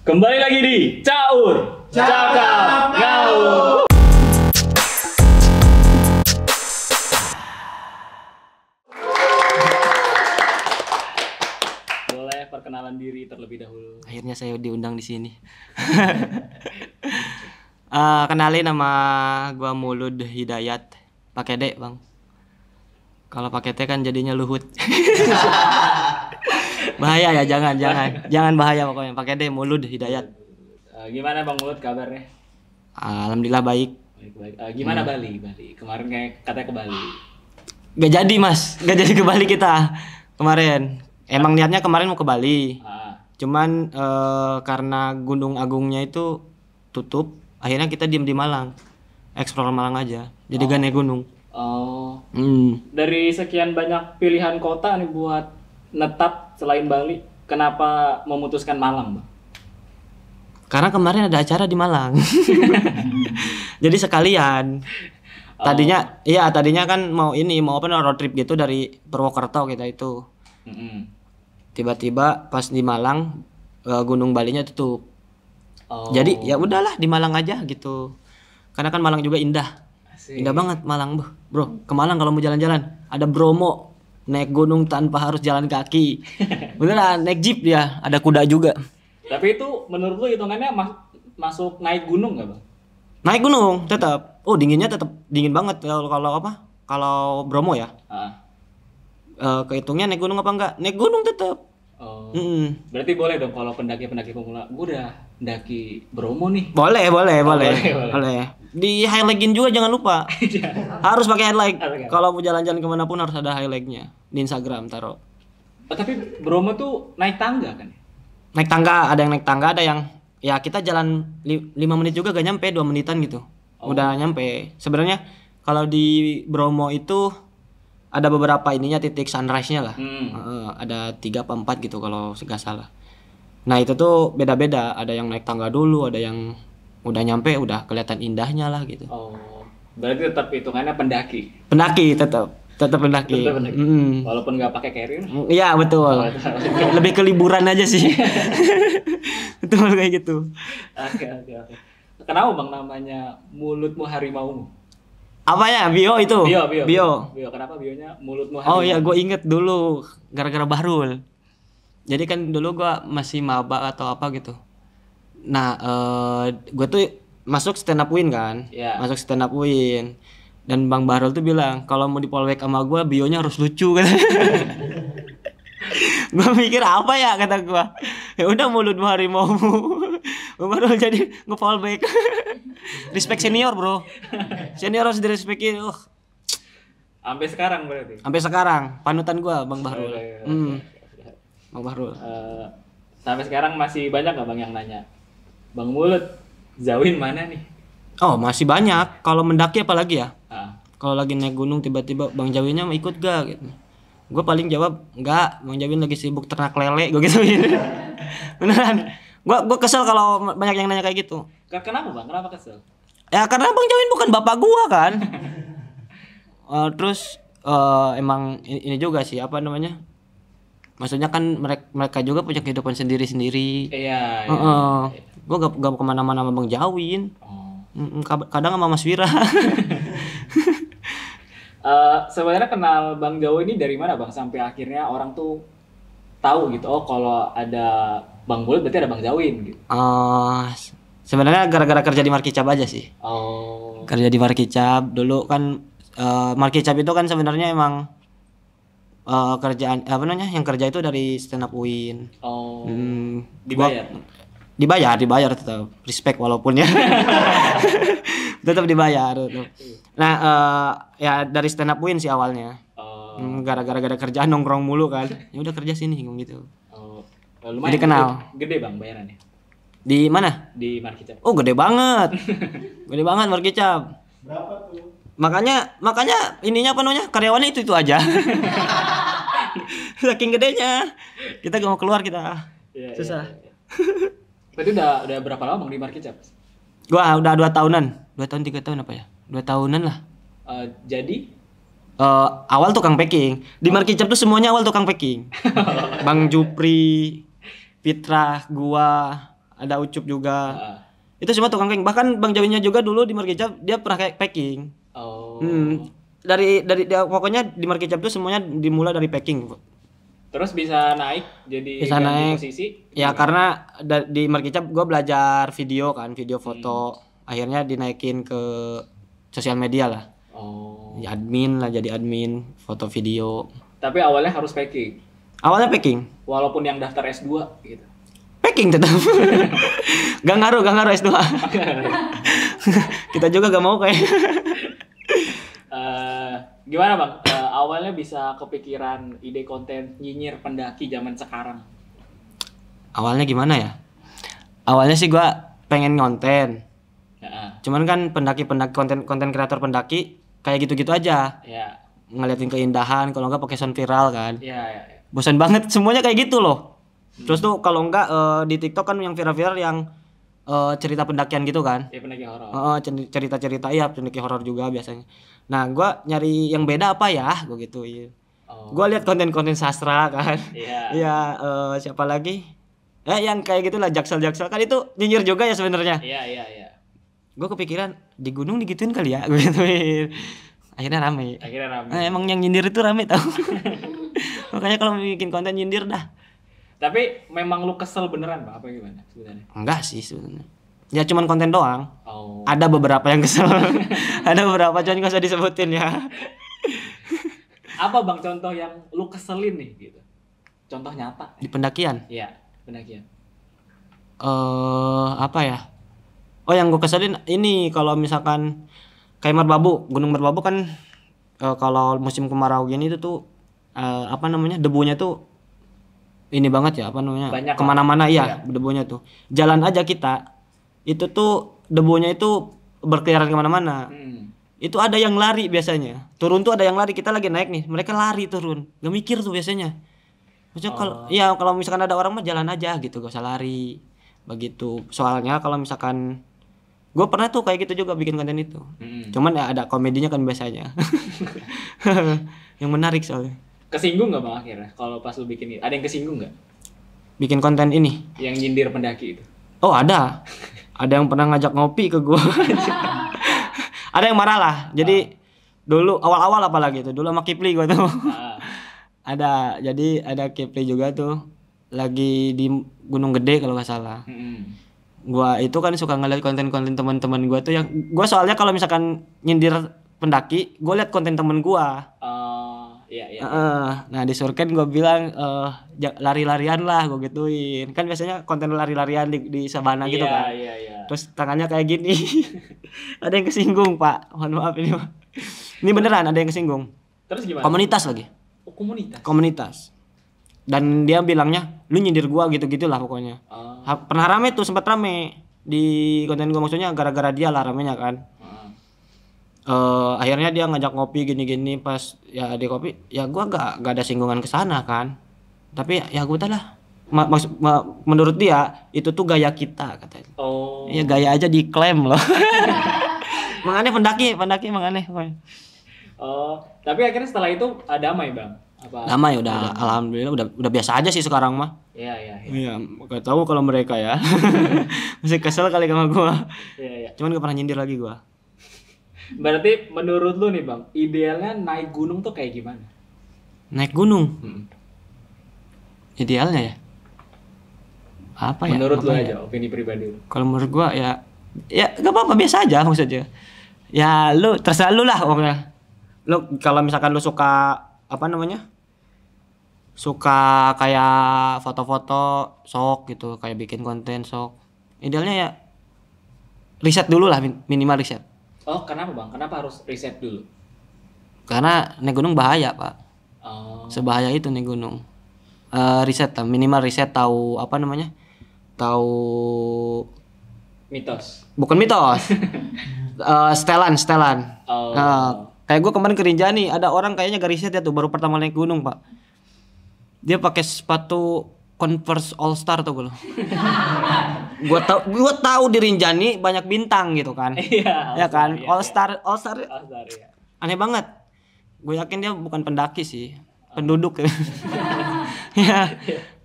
Kembali lagi di Caur Cakap Ngaur. Boleh perkenalan diri terlebih dahulu. Akhirnya saya diundang di sini. Kenalin, nama gua Mulud Hidayat. Pakai D, Bang. Kalau pakai T kan jadinya Luhut. Bahaya ya, jangan bahaya pokoknya. Pakai D, Mulud Hidayat. Gimana Bang Mulut kabarnya? Alhamdulillah baik. Baik. Gimana Bali? Kemarin katanya ke Bali. Gak jadi, Mas. Gak jadi ke Bali kita kemarin. Emang niatnya kemarin mau ke Bali. Cuman karena Gunung Agungnya itu tutup, akhirnya kita diem di Malang. Explore Malang aja. Jadi gak naik gunung. Dari sekian banyak pilihan kota nih buat netap selain Bali, kenapa memutuskan Malang, Bang? Karena kemarin ada acara di Malang. Jadi sekalian. Tadinya kan mau road trip gitu dari Purwokerto kita itu. Tiba-tiba pas di Malang Gunung Balinya tutup. Jadi ya udahlah di Malang aja gitu. Karena kan Malang juga indah. Asik. Indah banget Malang, Bro. Ke Malang kalau mau jalan-jalan, ada Bromo, naik gunung tanpa harus jalan kaki. Beneran, naik jeep dia, ada kuda juga. Tapi itu menurut lu hitungannya masuk naik gunung nggak, Bang? Naik gunung tetap. Oh, dinginnya tetap dingin banget kalau Bromo ya. Kehitungnya naik gunung apa enggak? Naik gunung tetap. Berarti boleh dong kalau pendaki pemula. Gue udah mendaki Bromo nih. Boleh. Di highlightin juga jangan lupa. Harus pakai highlight. Kalau mau jalan-jalan kemana pun harus ada highlightnya. Di Instagram taruh. Tapi Bromo tuh naik tangga kan? Naik tangga, ada yang naik tangga, ada yang ya kita jalan 5 menit juga gak nyampe, 2 menitan gitu. Udah nyampe. Sebenarnya kalau di Bromo itu ada beberapa titik sunrise-nya lah. Ada 3 apa 4 gitu kalau nggak salah. Nah itu tuh beda-beda. Ada yang naik tangga dulu, ada yang udah nyampe, udah kelihatan indahnya lah gitu. Berarti tetap hitungannya pendaki. Tetap pendaki. Walaupun nggak pakai carrier. Iya betul. Lebih ke liburan aja sih. Betul kayak gitu. Oke. Kenapa Bang namanya Mulutmu Harimaumu? Apa ya? Bio itu? Bio. Kenapa bionya Mulutmu Oh Harimaumu? iya, gue inget dulu gara-gara Bahrul. Jadi kan dulu gue masih maba atau apa gitu. Nah, gue tuh masuk stand up win kan? Yeah. Masuk stand up win. Dan Bang Bahrul tuh bilang kalau mau di polwek sama gue bionya harus lucu kan. Gue mikir apa ya kata gue. Ya udah Mulutmu Harimaumu. Bang Bahrul jadi nge-fallback. Respect senior, Bro. Senior harus direspekin. Sampai sekarang berarti. Sampai sekarang panutan gue Bang Bahrul. Bang Bahrul. Sampai sekarang masih banyak nggak Bang yang nanya, Bang Mulut, Zawin mana nih? Oh masih banyak. Kalau mendaki apalagi ya. Kalau lagi naik gunung tiba-tiba Bang Jawinnya mau ikut gak gitu. Gue paling jawab enggak. Bang Jawin lagi sibuk ternak lele. Gue gitu. Beneran. Gue kesel kalau banyak yang nanya kayak gitu. Kenapa Bang? Kenapa kesel? Ya karena Bang Jawin bukan bapak gue kan. Terus emang ini juga sih apa namanya. Maksudnya kan mereka juga punya kehidupan sendiri-sendiri. Iya. Gue gak kemana-mana sama Bang Jawin. Kadang sama Mas Wira. Sebenarnya kenal Bang Jawo ini dari mana Bang? Sampai akhirnya orang tuh tahu gitu. Oh kalau ada Bang Mulut berarti ada Bang Jawin gitu. Sebenarnya gara-gara kerja di Markicab aja sih. Kerja di Markicab dulu kan. Markicab itu kan sebenarnya emang kerjaan apa namanya yang kerja itu dari stand up win. Dibayar tetap respect walaupun ya. Tetap dibayar. Nah ya dari stand up win sih awalnya. Gara-gara kerjaan nongkrong mulu kan. Ya udah kerja sini gitu. Lumayan. Jadi kenal. Gede Bang bayarannya. Di mana? Di Markicab. Oh gede banget. Gede banget Markicab. Berapa tuh? Makanya ininya apa namanya karyawannya itu aja. Saking gedenya kita gak mau keluar kita. Susah. Berarti udah berapa lama Bang di Markicab? Gua udah 2 tahunan. 2 tahun 3 tahun apa ya? 2 tahunan lah. Jadi awal tukang packing. Di Markicab tuh semuanya awal tukang packing. Bang Jupri, Fitra, gua, ada Ucup juga. Ah. Itu semua tukang packing. Bahkan Bang Jawinya juga dulu di Markicap dia pernah kayak packing. Oh. Dari dia, pokoknya di Markicap itu semuanya dimulai dari packing. Terus bisa naik jadi Bisa ganti naik. posisi? Ya karena di Markicap gue belajar video kan, video foto. Akhirnya dinaikin ke sosial media lah. Oh. Ya, admin lah, jadi admin foto video. Tapi awalnya harus packing. Awalnya packing. Walaupun yang daftar S2 gitu. Packing tetap. Gak ngaruh S2. Kita juga gak mau kayak. Gimana Bang? Awalnya bisa kepikiran ide konten nyinyir pendaki zaman sekarang? Awalnya gimana ya? Awalnya sih gua pengen konten. Ya. Cuman kan pendaki konten kreator pendaki kayak gitu-gitu aja. Ya. Ngeliatin keindahan, kalau enggak pakai sound viral kan. Ya. Bosan banget semuanya kayak gitu loh. Terus tuh kalau enggak di TikTok kan yang viral-viral yang cerita pendakian gitu kan. Ya pendaki horor. Cerita-cerita iya pendaki horor juga biasanya. Nah, gua nyari yang beda apa ya? Gua gitu. Iya. Oh. Gua lihat konten-konten sastra kan. Iya. Iya, siapa lagi? Yang kayak gitulah Jaksel-Jaksel kan itu nyinyir juga ya sebenarnya. Iya. Gue kepikiran di gunung digituin kali ya, gue gituin. Akhirnya rame. Emang yang nyindir itu rame tau. Makanya kalau bikin konten nyindir dah. Tapi memang lu kesel beneran Bang apa gimana sebenarnya? Enggak sih sebenarnya. Ya cuman konten doang. Oh. Ada beberapa yang kesel. Ada beberapa cuman nggak usah disebutin ya. Apa Bang contoh yang lu keselin nih gitu? Contoh nyata. Di pendakian. Iya, pendakian. Apa ya? Oh yang gue keselin ini kalau misalkan kayak Merbabu, Gunung Merbabu kan kalau musim kemarau gini itu tuh apa namanya debunya tuh ini banget ya apa namanya Banyak kemana-mana ya debunya tuh. Jalan aja kita itu tuh debunya itu berkeliaran kemana-mana. Itu ada yang lari biasanya. Turun tuh ada yang lari, kita lagi naik nih, mereka lari turun. Gak mikir tuh biasanya. Maksudnya kalau misalkan ada orang mah jalan aja gitu, gak usah lari. Begitu. Soalnya kalau misalkan gue pernah tuh kayak gitu juga bikin konten itu. Cuman ya ada komedinya kan biasanya. Yang menarik soalnya. Kesinggung nggak Bang akhirnya kalau pas lu bikin itu? Ada yang kesinggung nggak? Bikin konten ini? Yang nyindir pendaki itu? Oh ada. Ada yang pernah ngajak ngopi ke gue. Ada yang marah lah. Jadi dulu awal-awal apalagi tuh. Dulu sama Kipli gue tuh. Ada. Jadi ada Kipli juga tuh. Lagi di Gunung Gede kalau nggak salah. Gua itu kan suka ngeliat konten-konten teman-teman gua tuh yang gua soalnya kalau misalkan nyindir pendaki, gua liat konten temen gua. Iya. Nah di surken gua bilang lari-larian lah gua gituin. Kan biasanya konten lari-larian di sabana gitu kan. Iya. Terus tangannya kayak gini. Ada yang kesinggung, Pak. Mohon maaf ini, Pak. Ini beneran ada yang kesinggung. Terus gimana? Komunitas lagi. Oh, komunitas. Dan dia bilangnya lu nyindir gua gitu-gitulah pokoknya. Pernah rame tuh, sempat rame di konten gua maksudnya gara-gara dia lah ramenya kan. Akhirnya dia ngajak ngopi gini-gini pas ya di kopi ya gua gak ada singgungan ke sana kan. Tapi ya gua lah. Menurut dia itu tuh gaya kita katanya. Oh. Iya gaya aja diklaim loh. Emang aneh pendaki emang aneh. Oh, tapi akhirnya setelah itu damai Bang. Damai udah alhamdulillah udah biasa aja sih sekarang mah. Iya. Iya, gak tahu kalau mereka ya. Masih kesel kali sama gua. Iya. Cuman gak pernah nyindir lagi gua. Berarti menurut lu nih Bang, idealnya naik gunung tuh kayak gimana? Naik gunung. Idealnya ya. Apa ya? Menurut lu aja, opini pribadi lu. Kalau menurut gua ya gak apa-apa biasa aja maksudnya. Ya lu terserah lu lah pokoknya. Lu kalau misalkan lu suka apa namanya? Suka kayak foto-foto sok gitu, kayak bikin konten sok. Idealnya ya riset dulu lah, minimal riset. Oh, kenapa Bang? Kenapa harus riset dulu? Karena naik gunung bahaya, Pak. Oh. Sebahaya itu naik gunung. Riset lah, minimal riset tahu apa namanya? Tahu mitos. Bukan mitos. Setelan. Oh. Kayak gue kemarin ke Rinjani, ada orang kayaknya gak riset ya tuh, baru pertama naik gunung, Pak. Dia pakai sepatu Converse All Star tuh gue. Gua tahu di Rinjani banyak bintang gitu kan. Iya. Ya kan? Iya, All Star. iya. Aneh banget. Gue yakin dia bukan pendaki sih, penduduk. Ya.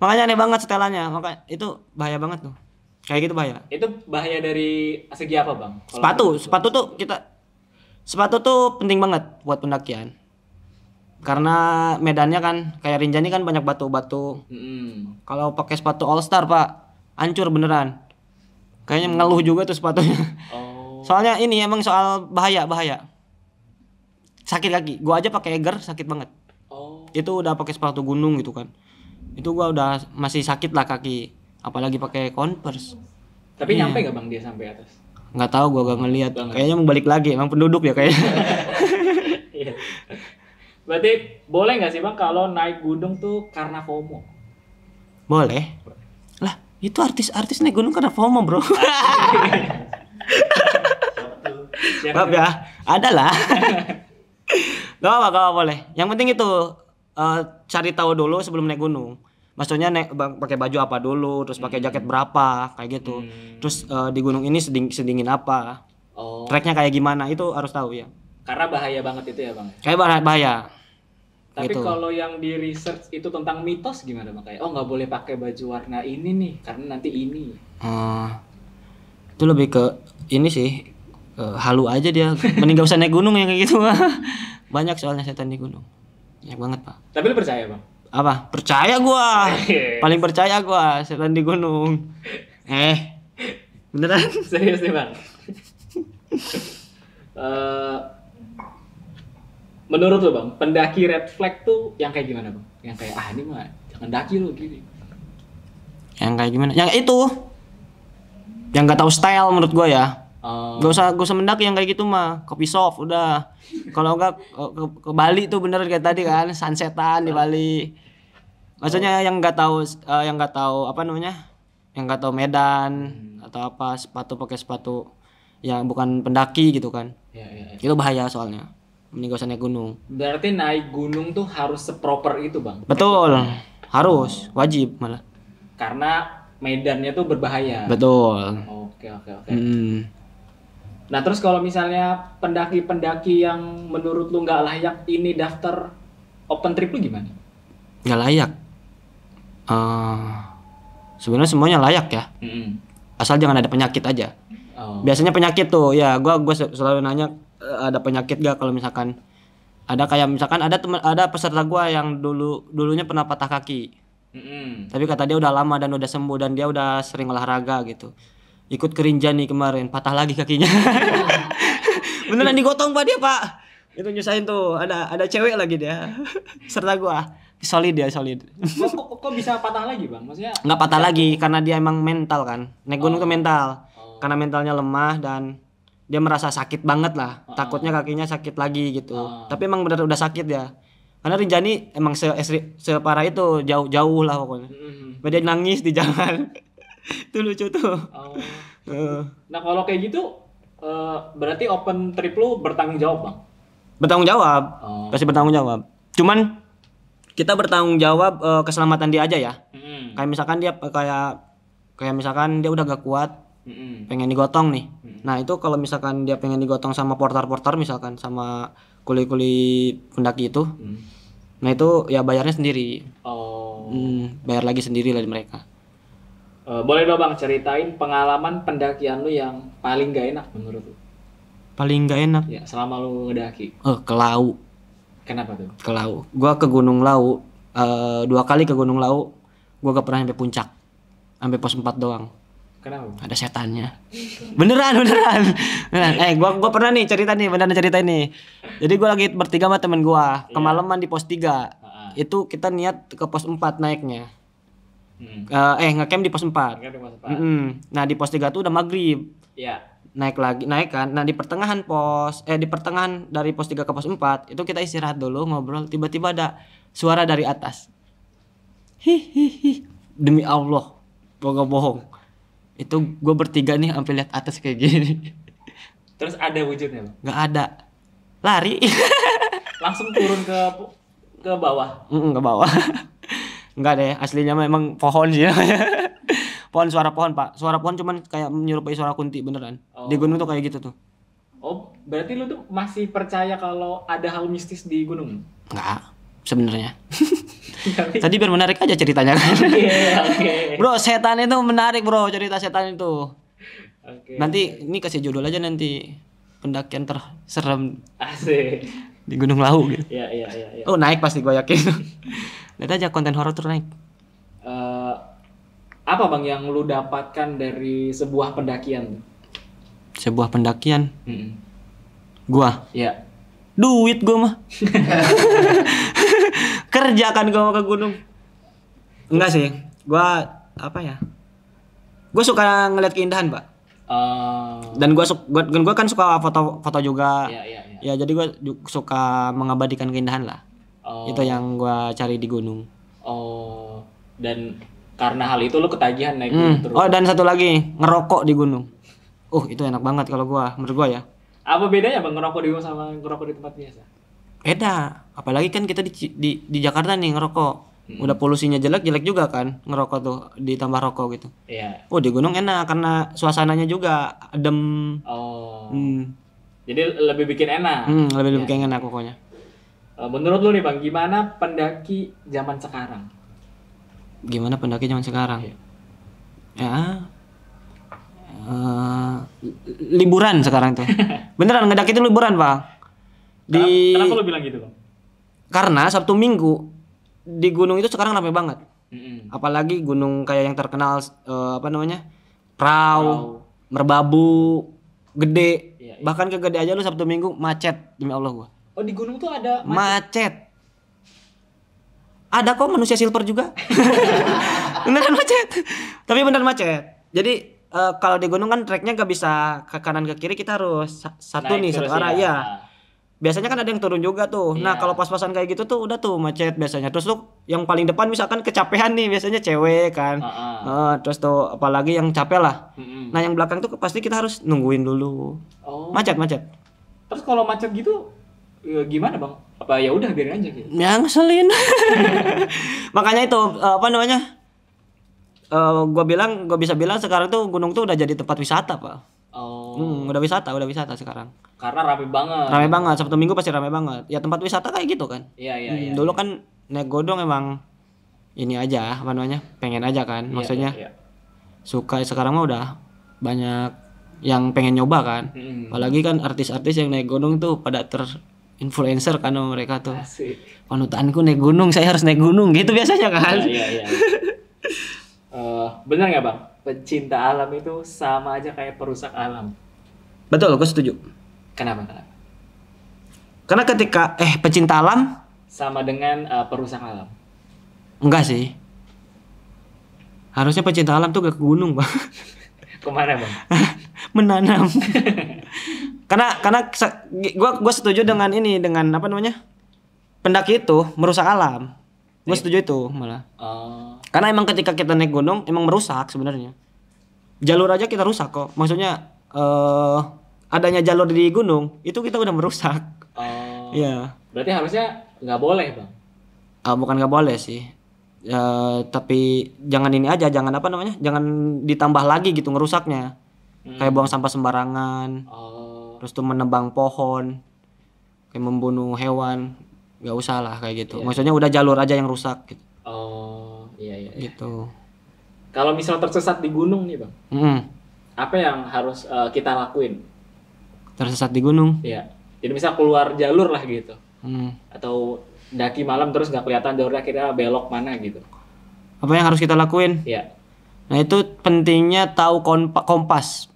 Makanya aneh banget setelannya. Makanya itu bahaya banget tuh. Kayak gitu bahaya. Itu bahaya dari segi apa bang? Sepatu tuh penting banget buat pendakian. Karena medannya kan kayak Rinjani kan banyak batu-batu. Kalau pakai sepatu All Star Pak, hancur beneran. Kayaknya mengeluh juga tuh sepatunya. Oh. Soalnya ini emang soal bahaya. Sakit kaki. Gua aja pakai Eger sakit banget. Oh. Itu udah pakai sepatu gunung gitu kan. Itu gua udah masih sakit lah kaki. Apalagi pakai Converse. Tapi nyampe gak bang dia sampai atas? Nggak tahu, gua gak ngelihat. Kayaknya mau balik lagi. Emang penduduk ya kayaknya. Iya. Berarti boleh nggak sih bang kalau naik gunung tuh karena FOMO? Boleh. Lah, itu artis naik gunung karena FOMO, bro. Maaf ya, ada lah. Gak apa boleh. Yang penting itu cari tahu dulu sebelum naik gunung. Maksudnya naik pakai baju apa dulu, terus pakai jaket berapa, kayak gitu. Terus di gunung ini sedingin apa. Treknya kayak gimana, itu harus tahu ya. Karena bahaya banget itu ya bang. Kayak bahaya. Tapi gitu. kalau yang di research itu tentang mitos gimana bang? Kayak nggak boleh pakai baju warna ini nih karena nanti ini. Itu lebih ke ini sih, halu aja dia. Mending gak usah naik gunung ya kayak gitu. Banyak soalnya setan di gunung. Banyak banget Pak. Tapi lu percaya bang? Apa? Percaya gua. Paling percaya gua setan di gunung. Beneran? Serius nih bang? Menurut lo bang, pendaki red flag tuh yang kayak gimana bang? Yang kayak ini mah jangan daki lo gini. Yang kayak gimana? Yang itu. Yang nggak tahu style menurut gua ya. Gak usah mendaki yang kayak gitu mah. Kopi shop udah. Kalau enggak ke Bali tuh bener kayak tadi kan, sunsetan di Bali. Maksudnya yang nggak tahu apa namanya? Yang nggak tahu medan atau apa, pakai sepatu yang bukan pendaki gitu kan. Ya. Itu bahaya soalnya. Mending gak usah naik gunung. Berarti naik gunung tuh harus seproper itu bang? Betul, harus, wajib malah. Karena medannya tuh berbahaya. Betul. Oke. Nah terus kalau misalnya pendaki-pendaki yang menurut lu nggak layak ini daftar open trip lu gimana? Nggak layak. Sebenarnya semuanya layak ya. Asal jangan ada penyakit aja. Biasanya penyakit tuh, ya gua selalu nanya ada penyakit gak kalau misalkan ada kayak misalkan ada peserta gua yang dulunya pernah patah kaki. Tapi kata dia udah lama dan udah sembuh dan dia udah sering olahraga gitu. Ikut ke Rinjani kemarin, patah lagi kakinya. Beneran digotong Pak dia, Pak. Itu nyusahin tuh, ada cewek lagi dia. Serta gua. Solid. Kok bisa patah lagi, Bang? Maksudnya nggak patah lagi karena dia emang mental kan. Naik gunung tuh mental. Karena mentalnya lemah dan dia merasa sakit banget lah. Takutnya kakinya sakit lagi gitu. Tapi emang bener udah sakit ya. Karena Rinjani emang separah itu, jauh lah pokoknya. Dia nangis di jalan. Itu lucu tuh. Nah, kalau kayak gitu berarti open trip lu bertanggung jawab, Bang? Bertanggung jawab. Pasti bertanggung jawab. Cuman kita bertanggung jawab keselamatan dia aja ya. Kayak misalkan dia kayak misalkan dia udah gak kuat, pengen digotong nih. Nah itu kalau misalkan dia pengen digotong sama porter misalkan sama kuli-kuli pendaki itu, nah itu ya bayarnya sendiri. Bayar lagi sendiri lah mereka. Boleh dong Bang ceritain pengalaman pendakian lu yang paling gak enak menurut lu? Paling gak enak? Ya selama lu ngedaki. Ke Lau. Kenapa tuh? Ke Lau. Gua ke Gunung Lau 2 kali ke Gunung Lau. Gua gak pernah sampai puncak. Sampai pos 4 doang. Kenapa? Ada setannya. Beneran. Gua pernah nih cerita nih. Jadi gua lagi bertiga sama temen gua, kemalaman di pos 3. Itu kita niat ke pos 4 naiknya. Ngecamp di pos 4. Nah, di pos 3 tuh udah maghrib. Iya. Naik kan. Nah, di pertengahan dari pos 3 ke pos 4 itu kita istirahat dulu, ngobrol, tiba-tiba ada suara dari atas. Hihihi. Demi Allah, gua gak bohong. Itu gue bertiga nih sampai lihat atas kayak gini. Terus ada wujudnya, Bang? Gak ada. Lari. Langsung turun ke bawah. Ke bawah. Enggak deh, aslinya memang pohon sih. Suara pohon, Pak. Suara pohon cuman kayak menyerupai suara kunti beneran. Di gunung tuh kayak gitu tuh. Berarti lu tuh masih percaya kalau ada hal mistis di gunung? Enggak, sebenarnya. Tadi biar menarik aja ceritanya kan. Oke. Bro, setan itu menarik bro, cerita setan itu. Oke. Nanti ini kasih judul aja nanti, pendakian terserem Asik. di Gunung Lawu gitu. Iya, iya, iya, iya. Oh naik pasti gue yakin. Lihat aja konten horor tuh naik. Apa Bang yang lu dapatkan dari sebuah pendakian? Sebuah pendakian, Mm-mm. gua Ya. duit gua mah. Kerja kan gua mau ke gunung. Enggak sih, gua apa ya? Gua suka ngeliat keindahan, Pak. Dan gua kan suka foto juga. Iya, iya, iya. Ya jadi gua suka mengabadikan keindahan lah. Oh. Itu yang gua cari di gunung. Oh. Dan karena hal itu lu ketagihan naik gunung terus. Oh, dan satu lagi, ngerokok di gunung. Itu enak banget kalau gua, menurut gua ya. Apa bedanya Bang ngerokok di gunung sama ngerokok di tempat biasa? Beda. Apalagi kan kita di Jakarta nih ngerokok. Udah polusinya jelek juga kan ngerokok tuh, ditambah rokok gitu. Iya. Oh, di gunung enak karena suasananya juga adem. Oh. Hmm. Jadi lebih bikin enak. Lebih bikin enak pokoknya. Menurut lu nih Bang, gimana pendaki zaman sekarang? Gimana pendaki zaman sekarang? Iya. Ya. Liburan sekarang tuh. Beneran ngedaki itu liburan, Pak. Kenapa lu bilang gitu Bang? Karena Sabtu Minggu di gunung itu sekarang ramai banget. Mm-mm. Apalagi gunung kayak yang terkenal apa namanya? Prau, Merbabu, Gede. Iya, iya. Bahkan ke Gede aja lu Sabtu Minggu macet demi Allah gua. Oh, di gunung tuh ada Macet. Ada kok manusia silver juga. Beneran macet. Tapi beneran macet. Jadi kalau di gunung kan treknya gak bisa ke kanan ke kiri, kita harus satu naik nih, terus satu arah ya. Ah. Biasanya kan ada yang turun juga tuh. Nah, Iya. kalau pas-pasan kayak gitu tuh udah tuh macet biasanya. Terus tuh yang paling depan misalkan kecapean nih, biasanya cewek kan. Terus tuh apalagi yang capek lah. Mm-mm. Nah, yang belakang tuh pasti kita harus nungguin dulu. Oh. Macet. Terus kalau macet gitu gimana Bang? Apa ya udah biarin aja gitu? Ya ngeselin. Makanya itu apa namanya? Gua bisa bilang sekarang tuh gunung tuh udah jadi tempat wisata, Pak. Oh. Udah wisata sekarang. Karena rame banget. Rame banget, Sabtu Minggu pasti rame banget. Ya tempat wisata kayak gitu kan. Iya, iya, iya. Dulu kan naik godong emang ini aja, apa namanya? Pengen aja kan. Iya, Maksudnya iya, iya. suka, sekarang mah udah banyak yang pengen nyoba kan. Mm-mm. Apalagi kan artis-artis yang naik gunung tuh pada influencer kan sama mereka tuh. Asik. Panutanku naik gunung, saya harus naik gunung gitu biasanya kan. Iya, iya, iya. Benar nggak Bang? Pecinta alam itu sama aja kayak perusak alam. Betul, gue setuju. Kenapa? Karena ketika pecinta alam Sama dengan perusak alam. enggak sih. Harusnya pecinta alam tuh gak ke gunung, Bang. Kemana Bang? Menanam. karena gua setuju dengan ini, dengan apa namanya? Pendaki itu merusak alam. Gue setuju itu malah. Karena emang ketika kita naik gunung emang merusak sebenarnya. Jalur aja kita rusak kok. Maksudnya adanya jalur di gunung itu kita udah merusak. Iya. Berarti harusnya nggak boleh Bang? Bukan nggak boleh sih. Tapi jangan ini aja, jangan apa namanya? Jangan ditambah lagi gitu ngerusaknya. Kayak buang sampah sembarangan. Terus tuh menebang pohon. Kayak membunuh hewan. Nggak usah lah kayak gitu. Maksudnya udah jalur aja yang rusak gitu. Iya. Gitu. Kalau misal tersesat di gunung nih Bang, apa yang harus kita lakuin? Tersesat di gunung. Iya. Jadi misal keluar jalur lah gitu. Atau Daki malam terus nggak kelihatan jalurnya, kira belok mana gitu. apa yang harus kita lakuin? Iya. Nah itu pentingnya tahu kompas.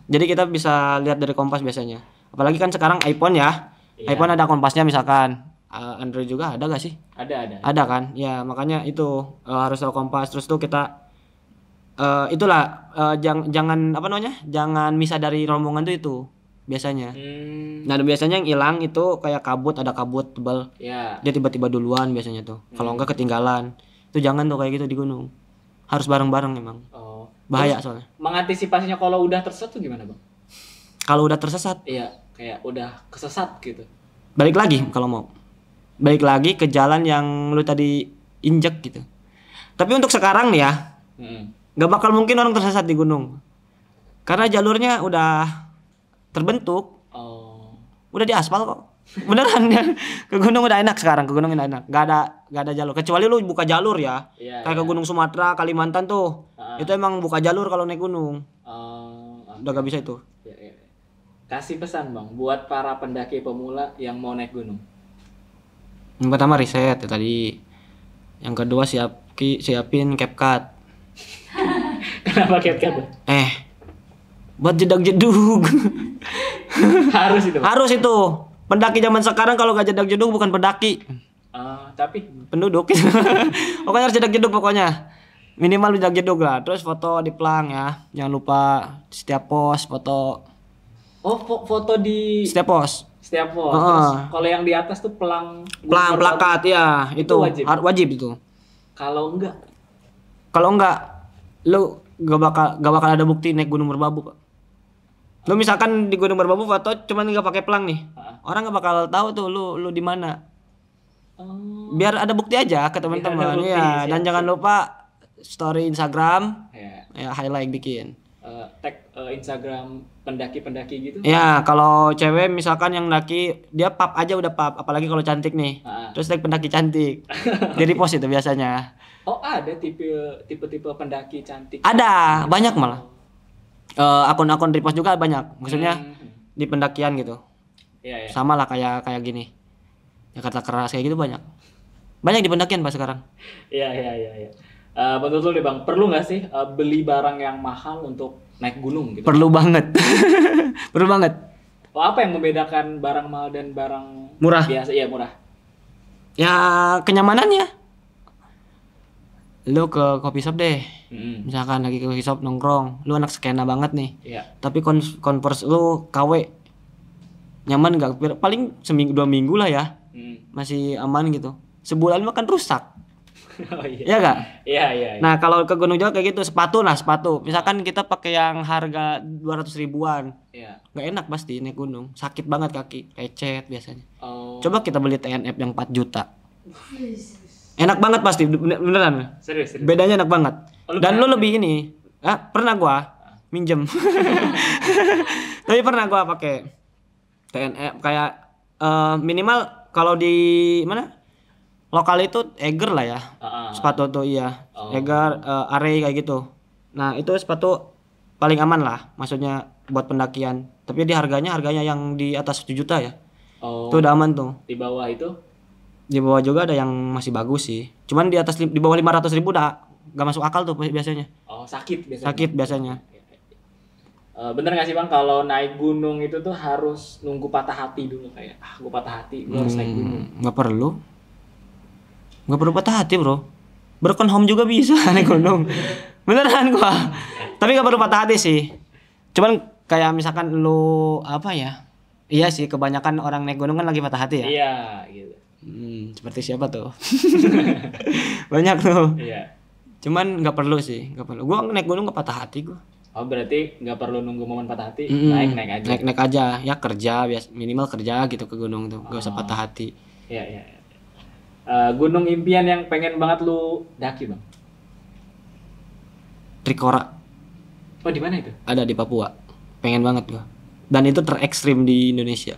Jadi kita bisa lihat dari kompas biasanya. Apalagi kan sekarang iPhone ya. Iya. iPhone ada kompasnya misalkan. Android juga ada gak sih? Ada. Ada kan? Ya makanya itu harus tahu kompas. Terus tuh kita itulah jangan apa namanya? Jangan misah dari rombongan tuh itu biasanya. Nah biasanya yang hilang itu kayak kabut, ada kabut tebal. Ya. Dia tiba-tiba duluan biasanya tuh. Kalau enggak ketinggalan. Itu jangan tuh kayak gitu di gunung. Harus bareng-bareng emang. Bahaya soalnya. Mengantisipasinya kalau udah tersesat tuh gimana Bang? Kalau udah tersesat, Iya, kayak udah kesesat gitu. balik lagi kalau mau. Balik lagi ke jalan yang lu tadi injek gitu. Tapi untuk sekarang nih ya, nggak bakal mungkin orang tersesat di gunung. Karena jalurnya udah terbentuk. Udah diaspal kok. Beneran ya. Ke gunung udah enak sekarang, ke gunung udah enak. Nggak ada nggak ada jalur. Kecuali lu buka jalur ya. Iya, Kayak ke iya. Gunung Sumatera, Kalimantan tuh. Itu emang buka jalur kalau naik gunung. Udah gak bisa itu. Ya, ya. Kasih pesan bang buat para pendaki pemula yang mau naik gunung. Yang pertama riset ya tadi. Yang kedua siapin CapCut. Kenapa cat-cat? Buat jedag-jedug. Harus itu. Harus itu. Pendaki zaman sekarang kalau gak jedag-jedug bukan pendaki. Tapi Penduduk. Pokoknya harus jedag-jedug pokoknya. Minimal jedag-jedug lah. Terus foto di plang ya. Jangan lupa setiap pos foto. foto di Setiap pos. setiap pos. Terus kalau yang di atas tuh Plakat ya. Itu wajib. wajib itu. Kalau enggak Lu gak bakal ada bukti naik Gunung Merbabu, Pak. Lu misalkan di Gunung Merbabu foto cuman nggak pakai pelang nih. Orang nggak bakal tahu tuh lu di mana. Biar ada bukti aja ke teman-teman ya. Dan jangan lupa story Instagram. Ya highlight bikin. Tag Instagram pendaki-pendaki gitu. Ya, kalau cewek misalkan yang daki dia pap aja udah pap, apalagi kalau cantik nih. Terus tag pendaki cantik. Jadi post itu biasanya. Ada tipe-tipe pendaki cantik. Ada, banyak malah. Akun-akun repost juga banyak. Maksudnya di pendakian gitu. Iya. Sama lah kayak gini. Jakarta Keras kayak gitu banyak. Banyak di pendakian pas sekarang. Iya. Menurut lu deh bang, perlu nggak sih beli barang yang mahal untuk naik gunung gitu? Perlu banget. Perlu banget. Apa yang membedakan barang mahal dan barang Murah? biasa? Iya murah. Ya kenyamanannya. Lu ke coffee shop deh. Misalkan lagi ke coffee shop nongkrong, lu anak skena banget nih. Iya. Tapi Converse lu KW. Nyaman nggak? Paling seminggu 2 minggu lah ya. Masih aman gitu. Sebulan mah kan rusak. Iya gak? Iya. Nah kalau ke Gunung Jawa kayak gitu sepatu. Misalkan kita pakai yang harga 200 ribuan. Iya. Nggak enak pasti naik gunung. Sakit banget kaki, lecet biasanya. Oh. Coba kita beli TNF yang 4 juta. Enak banget pasti, beneran. Serius. Bedanya enak banget. Dan lu lebih ini. Pernah gua minjem. Tapi pernah gua pakai TNF kayak minimal kalau di mana? Lokal itu Eger lah ya. Sepatu tuh iya. Eger, Array kayak gitu. Nah, itu sepatu paling aman lah, maksudnya buat pendakian. Tapi di harganya yang di atas 1 juta ya. Itu udah aman tuh. Di bawah itu? Di bawah juga ada yang masih bagus sih. Cuman di bawah 500 ribu udah gak masuk akal tuh biasanya. Sakit biasanya. Sakit biasanya. Bener gak sih bang kalau naik gunung itu tuh harus nunggu patah hati dulu kayak gue patah hati gue harus naik gunung? Nggak perlu patah hati bro. Broken home juga bisa naik gunung. Beneran gua. Tapi nggak perlu patah hati sih. Cuman kayak misalkan lu apa ya? Iya sih kebanyakan orang naik gunung kan lagi patah hati ya. Iya gitu. Seperti siapa tuh? Banyak tuh. Iya. Cuman nggak perlu sih, nggak perlu. Gua naik gunung nggak patah hati gua. Berarti nggak perlu nunggu momen patah hati, naik aja. Naik aja, ya kerja minimal kerja gitu ke gunung tuh, nggak usah patah hati. Iya. Gunung impian yang pengen banget lu daki bang? Trikora. Di mana itu? Ada di Papua. Pengen banget gua. Dan itu terekstrim di Indonesia.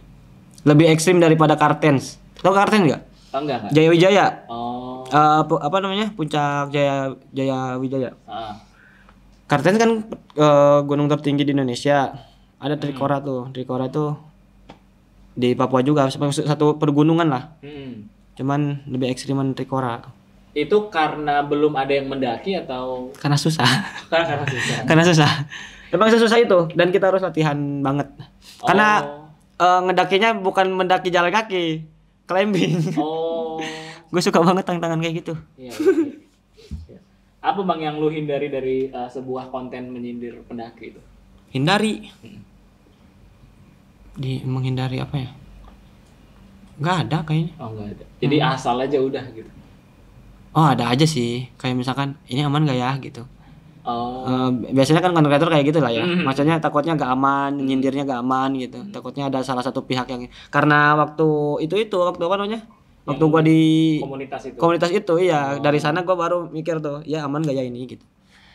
Lebih ekstrim daripada Kartens. Tahu Kartens nggak? Enggak. Jaya Wijaya. Apa namanya? Puncak Jaya Wijaya. Kartens kan gunung tertinggi di Indonesia. Ada Trikora tuh. Trikora tuh di Papua juga, satu pergunungan lah. Cuman lebih ekstriman Trikora. Itu karena belum ada yang mendaki atau? Karena susah. Karena susah. Karena susah. Emang susah itu dan kita harus latihan banget. Karena ngedakinya bukan mendaki jalan kaki, climbing. Gue suka banget tantangan kayak gitu. Iya. Apa bang yang lu hindari dari sebuah konten menyindir pendaki itu? Hindari. Menghindari apa ya? Nggak ada kayaknya. Nggak ada. Jadi asal aja udah gitu. Ada aja sih. Kayak misalkan ini aman nggak ya gitu. Biasanya kan konten kreator kayak gitu lah ya. Maksudnya takutnya nggak aman, nyindirnya nggak aman gitu. Takutnya ada salah satu pihak yang karena waktu waktu apa namanya? Waktu gua di komunitas itu iya. Dari sana gua baru mikir tuh, ya aman nggak ya ini gitu.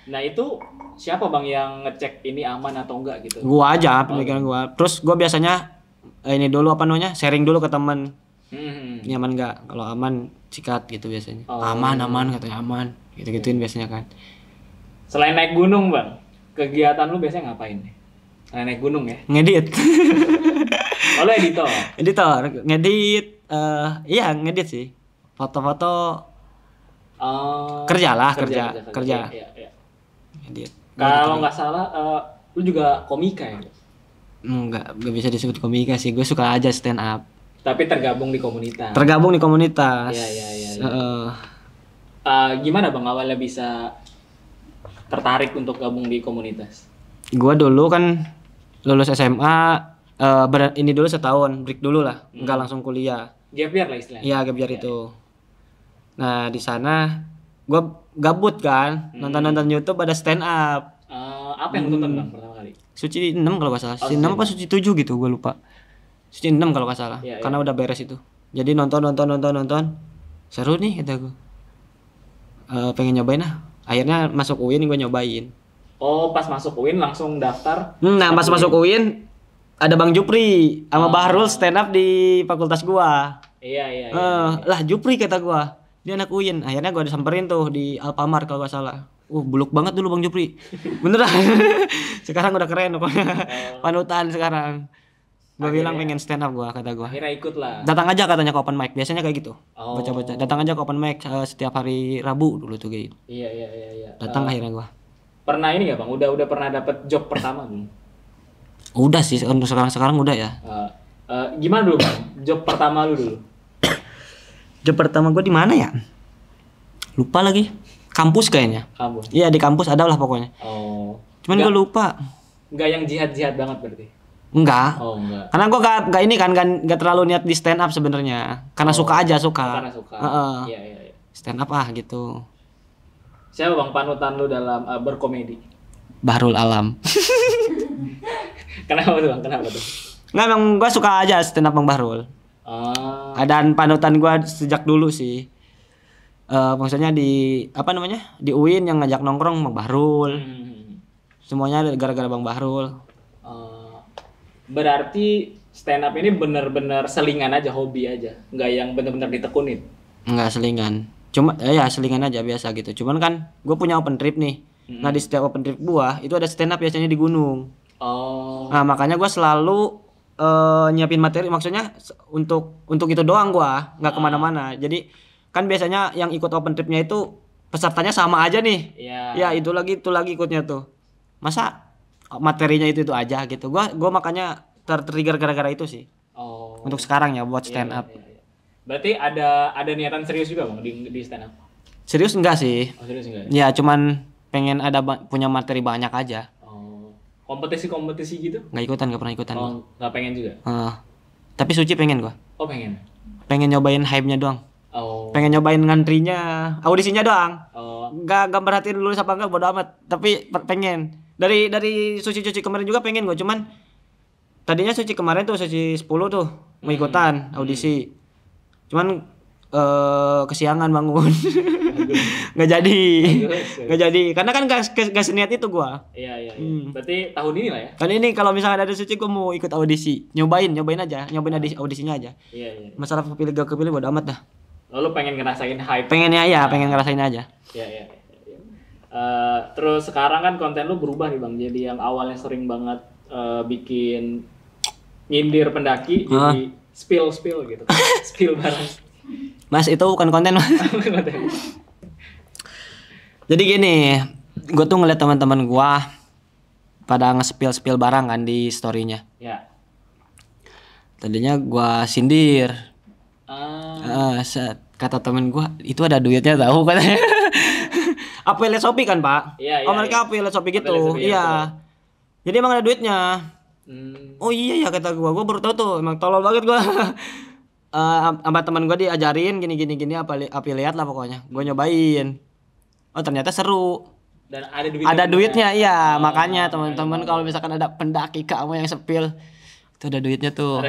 Nah itu siapa bang yang ngecek ini aman atau enggak gitu? Gua aja pemikiran gua. Terus gua biasanya ini dulu apa namanya? Sharing dulu ke teman. Nyaman nggak? Kalau aman sikat gitu biasanya. Oh. Aman katanya aman. Gitu-gituin biasanya kan. Selain naik gunung bang, kegiatan lu biasanya ngapain nih? Selain naik gunung ya? Ngedit. Kalau editor? Editor, ngedit. Iya ngedit sih. Foto-foto kerja lah, kerja. Iya, iya. Ngedit. Kalau nggak salah, lu juga komika ya? Nggak bisa disebut komika sih. Gue suka aja stand up. Tapi tergabung di komunitas. Tergabung di komunitas. Iya. Gimana bang awalnya bisa tertarik untuk gabung di komunitas? Gue dulu kan lulus SMA, ini dulu setahun, break dulu lah, nggak langsung kuliah. Gap year lah istilahnya. Iya gap year itu. Nah di sana gue gabut kan, nonton YouTube ada stand up. Apa yang lu tonton bang pertama kali? Suci 6 kalau nggak salah, Suci 6 apa Suci 7 gitu, gue lupa. Suci 6 kalau nggak salah, karena udah beres itu. Jadi nonton, seru nih kata gue. Pengen nyobain lah. Akhirnya masuk UIN gue nyobain. Oh pas masuk UIN langsung daftar? Nah pas masuk UIN ada Bang Jupri sama Bahrul stand up di fakultas gua. Iya. Lah Jupri kata gua, dia anak UIN. Akhirnya gua disamperin tuh di Alfamart kalau gak salah. Buluk banget dulu Bang Jupri. Beneran. Sekarang udah keren pokoknya. Panutan sekarang. Gua bilang pengen stand up gua, kata gua. Akhirnya ikut lah. Datang aja katanya ke open mic. Biasanya kayak gitu. Baca-baca. Datang aja ke open mic setiap hari Rabu dulu tuh kayak gitu. Iya. Datang akhirnya gua. Pernah ini nggak bang? Udah pernah dapet job pertama belum? Udah sih untuk sekarang udah ya. Gimana dulu bang? Job pertama lu dulu? Job pertama gua di mana ya? Lupa lagi. Kampus kayaknya. Kampus? Iya di kampus ada lah pokoknya. Oh. Cuman gue lupa. Nggak yang jihad banget berarti? Enggak. Oh enggak. Karena gue gak ini kan gak terlalu niat di stand up sebenarnya. Karena suka aja suka. Karena suka. Iya. Stand up gitu. Siapa bang panutan lu dalam berkomedi? Bahrul Alam. Kenapa tuh bang? Kenapa tuh? Nggak emang gue suka aja stand up Bang Bahrul. Dan panutan gue sejak dulu sih. Maksudnya di apa namanya di UIN yang ngajak nongkrong Bang Bahrul. Semuanya gara-gara Bang Bahrul. Berarti stand up ini bener-bener selingan aja, hobi aja, nggak yang bener-bener ditekunin? Nggak selingan, cuma ya selingan aja biasa gitu. Cuman kan gue punya open trip nih. Nah di setiap open trip gua itu ada stand up biasanya di gunung. Nah makanya gue selalu nyiapin materi, maksudnya untuk itu doang gua nggak kemana-mana. Jadi kan biasanya yang ikut open tripnya itu pesertanya sama aja nih. Ya itu lagi ikutnya tuh. Masa materinya itu aja gitu. Gua makanya tertrigger gara-gara itu sih. Untuk sekarang ya buat stand up. Iya. Berarti ada niatan serius juga bang di stand up? Serius enggak sih? Serius enggak? Ya cuman pengen punya materi banyak aja. Kompetisi gitu? Nggak pernah ikutan. Nggak pengen juga? Tapi Suci pengen gua. Pengen? Pengen nyobain hype-nya doang. Pengen nyobain ngantrinya, audisinya doang. Nggak perhatiin lulus apa enggak, bodo amat. Tapi pengen. Dari Suci kemarin juga pengen gua, cuman tadinya Suci kemarin tuh Suci 10 tuh mau ikutan audisi. Cuman kesiangan bangun. nggak jadi karena kan gak seniat itu gua. Iya. Berarti tahun ini lah ya. Kan ini kalau misalnya ada Suci gua mau ikut audisi, nyobain audisinya aja. Iya. Masalah kepilih gak kepilih bodo amat dah. Lalu pengen ngerasain hype. Pengen ngerasain aja. Iya. Terus sekarang kan konten lu berubah nih bang, jadi yang awalnya sering banget bikin nyindir pendaki jadi spill gitu. Spill barang. Mas itu bukan konten mas. Jadi gini, gue tuh ngeliat teman-teman gue pada nge-spill barang kan di story-nya. Ya. Tadinya gue sindir. Kata temen gue itu ada duitnya tahu katanya. Affiliate Shopee kan pak? Iya. Mereka affiliate Shopee gitu. Iya. Jadi emang ada duitnya. Oh iya ya kata gue baru tahu tuh, emang tolol banget gue. Sama teman gue diajarin gini affiliate lah pokoknya. Gue nyobain. Oh ternyata seru. Dan ada duitnya iya. Makanya teman-teman kalau misalkan ada pendaki kamu yang spill itu ada duitnya tuh.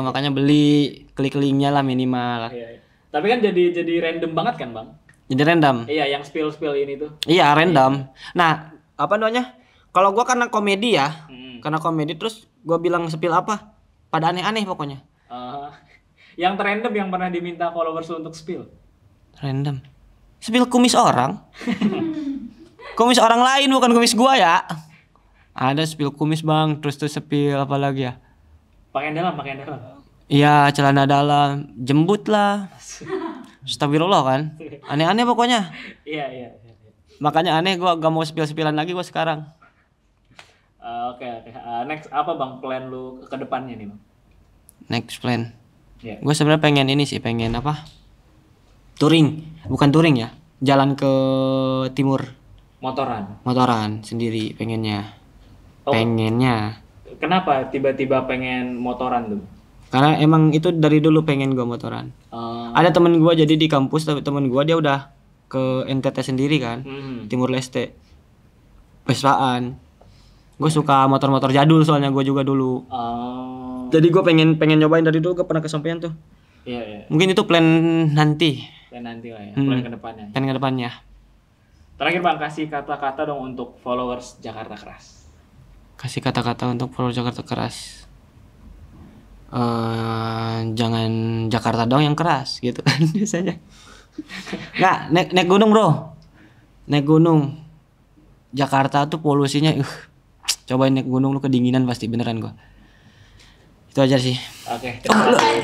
Makanya beli, klik linknya lah minimal. Iya. Tapi kan jadi random banget kan bang? Jadi random. Iya yang spill ini tuh. Iya random. Nah apa namanya? Kalau gue karena komedi ya, karena komedi terus gue bilang spill apa? Pada aneh-aneh pokoknya. Yang terrandom yang pernah diminta followers lu untuk spill. Random. Spill kumis orang. Kumis orang lain bukan kumis gua ya. Ada spill kumis bang, terus tuh spill apa lagi ya? Pakaian dalam. Iya celana dalam, jembut lah. Astagfirullah kan. Aneh-aneh pokoknya. Iya. Makanya aneh gua gak mau spill-spillan lagi gua sekarang. Oke. Next apa bang plan lu ke depannya nih bang? Next plan. Iya. Gue sebenarnya pengen ini sih, pengen apa? Touring, bukan touring ya. Jalan ke timur, motoran sendiri pengennya. Oh. Pengennya. Kenapa tiba-tiba pengen motoran tuh? Karena emang itu dari dulu pengen gue motoran. Ada temen gue jadi di kampus, tapi temen gue dia udah ke NTT sendiri kan, Timur Leste, Vespaan. Gue suka motor-motor jadul soalnya gue juga dulu. Jadi gue pengen nyobain dari dulu, gue pernah kesampaian tuh. Iya. Mungkin itu plan nanti. Plan nanti lah ya, plan kedepannya. Plan kedepannya. Terakhir bang, kasih kata-kata dong untuk followers Jakarta Keras. Kasih kata-kata untuk followers Jakarta Keras. Jangan Jakarta dong yang keras gitu kan biasanya. Nggak, naik gunung bro. Naik gunung. Jakarta tuh polusinya cobain naik gunung lu kedinginan pasti beneran gua. Itu aja sih. Oke, terima kasih.